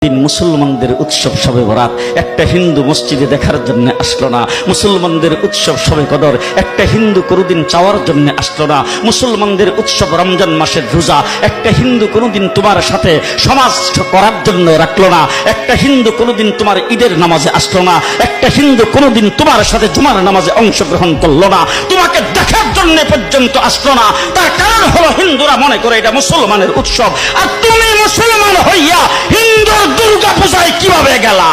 মুসলমানদের উৎসব শবে বরাত একটা হিন্দু মসজিদে দেখার জন্য আসলো না। মুসলমানদের উৎসব শবে কদর একটা হিন্দু কোনোদিন চাওয়ার জন্য আসলো না। মুসলমানদের উৎসব রমজান মাসের রোজা একটা হিন্দু কোনোদিন তোমার সাথে সমাজ করার জন্য রাখলো না। একটা হিন্দু কোনোদিন তোমার ঈদের নামাজে আসলো না। একটা হিন্দু কোনোদিন তোমার সাথে জুমার নামাজে অংশগ্রহণ করলো না। তোমাকে দেখার জন্য পর্যন্ত আসলো না। তার কারণ হলো হিন্দুরা মনে করে এটা মুসলমানের উৎসব, আর তুমি মুসলমান হইয়া হিন্দুর দুর্গা পূজায় কিভাবে গেলা?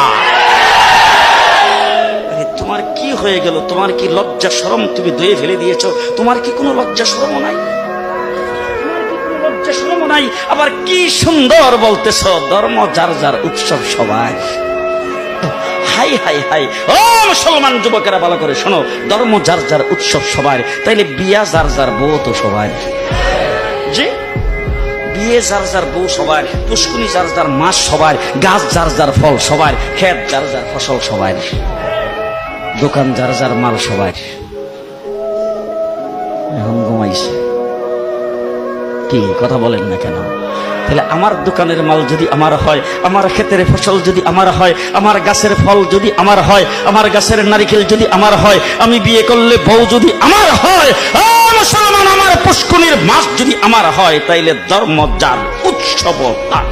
তোমার কি হয়ে গেল? তোমার কি লজ্জা শরম তুমি ধুয়ে ফেলে দিয়েছো? তোমার কি কোনো লজ্জা শরমও নাই? লজ্জা শরমও নাই। আবার কি সুন্দর বলতেছ, ধর্ম যার যার উৎসব সবাই। হাই হাই হাই, ও মুসলমান যুবকেরা ভালো করে শোনো, ধর্ম যার যার উৎসব সবার, তাইলে বিয়া যার যার বউ তো সবার। জি, বিয়ে যার যার বউ সবার, পুষ্কুনি যার যার মাস সবার, গাছ যার যার ফল সবার, ক্ষেত যার যার ফসল সবার, দোকান যার যার মাল সবার। এখন ঘুমাইছে কি কথা বলেন না কেন? তাহলে আমার দোকানের মাল যদি আমার হয়, আমার ক্ষেতের ফসল যদি আমার হয়, আমার গাছের ফল যদি আমার হয়, আমার গাছের নারিকেল যদি আমার হয়, আমি বিয়ে করলে বউ যদি আমার হয়, মুসলমান আমার পুষ্কুনির মাছ যদি আমার হয়, তাইলে ধর্ম যার উৎসব তার।